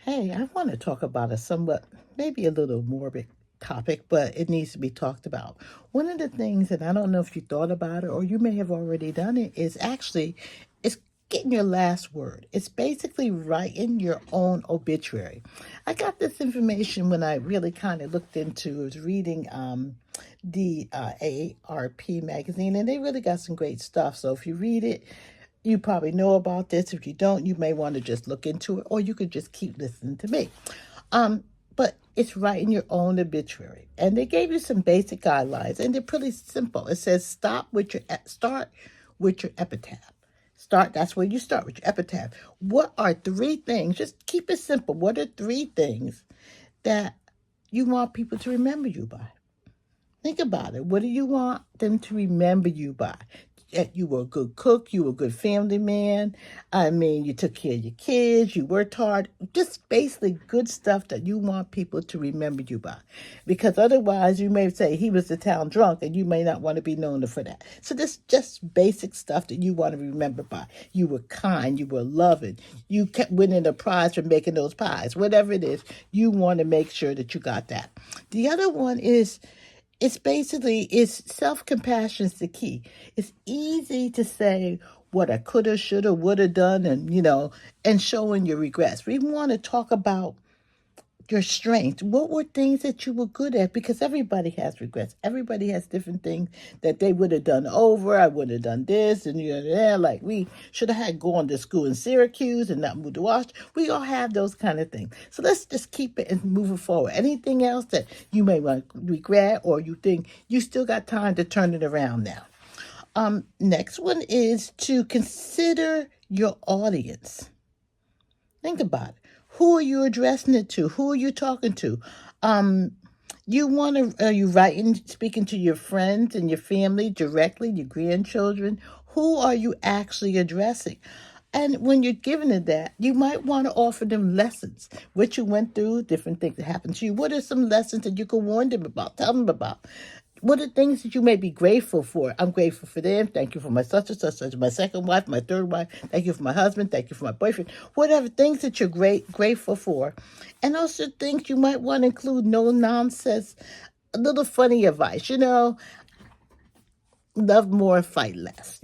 Hey, I want to talk about a somewhat, maybe a little morbid topic, but it needs to be talked about. One of the things, and I don't know if you thought about it or you may have already done it, is actually it's getting your last word. It's basically writing your own obituary. I got this information when I really kind of looked into, I was reading the AARP magazine, and they really got some great stuff. So if you read it, you probably know about this. If you don't, you may want to just look into it, or you could just keep listening to me. Um, but it's writing your own obituary, and they gave you some basic guidelines, and they're pretty simple. It says start with your epitaph. Start. That's where you start with your epitaph. What are three things? Just keep it simple. What are three things that you want people to remember you by? Think about it. What do you want them to remember you by? That you were a good cook, you were a good family man. I mean, you took care of your kids, you worked hard. Just basically good stuff that you want people to remember you by. Because otherwise, you may say he was the town drunk, and you may not want to be known for that. So this just basic stuff that you want to remember by. You were kind, you were loving, you kept winning a prize for making those pies. Whatever it is, you want to make sure that you got that. The other one is it's self-compassion is the key. It's easy to say what I coulda, shoulda, woulda done, and showing your regrets. We want to talk about your strengths. What were things that you were good at? Because everybody has regrets. Everybody has different things that they would have done over. I would have done this and like we should have had gone to school in Syracuse and not moved to Washington. We all have those kind of things. So let's just keep it and move it forward. Anything else that you may want to regret or you think you still got time to turn it around now. Next one is to consider your audience. Think about it. Who are you addressing it to? Who are you talking to? Um, are you writing, speaking to your friends and your family directly, your grandchildren? Who are you actually addressing? And when you're giving it that, you might want to offer them lessons, what you went through, different things that happened to you. What are some lessons that you can warn them about, tell them about? What are things that you may be grateful for? I'm grateful for them. Thank you for my such and such, my second wife, my third wife. Thank you for my husband. Thank you for my boyfriend. Whatever things that you're grateful for. And also things you might want to include no nonsense, a little funny advice, love more, fight less.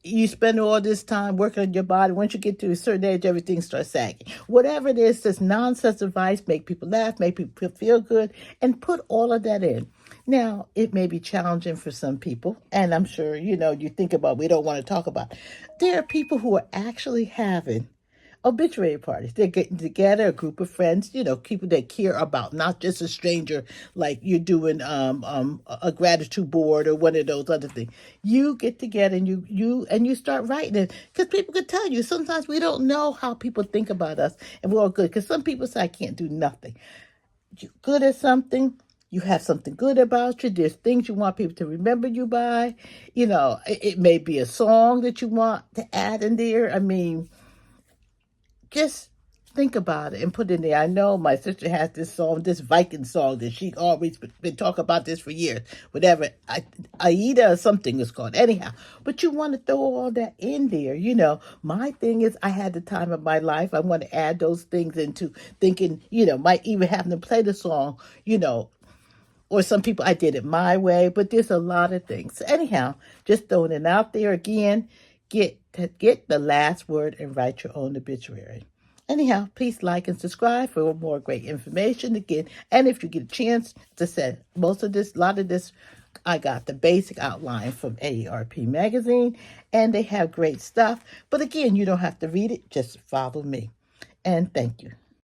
You spend all this time working on your body. Once you get to a certain age, everything starts sagging. Whatever it is, this nonsense advice, make people laugh, make people feel good, and put all of that in. Now, it may be challenging for some people, and I'm sure, you think about, we don't want to talk about. There are people who are actually having obituary parties. They're getting together, a group of friends, people they care about, not just a stranger like you're doing a gratitude board or one of those other things. You get together and you start writing it because people can tell you. Sometimes we don't know how people think about us, and we're all good because some people say I can't do nothing. You're good at something. You have something good about you. There's things you want people to remember you by. It may be a song that you want to add in there. I mean, just think about it and put it in there. I know my sister has this song, this Viking song that she always been talking about this for years. Whatever, Aida or something is called. Anyhow, but you want to throw all that in there. My thing is I had the time of my life. I want to add those things into thinking, might even have them play the song, or some people, I did it my way, but there's a lot of things. So anyhow, just throwing it out there again. Get the last word and write your own obituary. Anyhow, please like and subscribe for more great information again. And if you get a chance, as I said, a lot of this, I got the basic outline from AARP magazine, and they have great stuff. But again, you don't have to read it, just follow me. And thank you.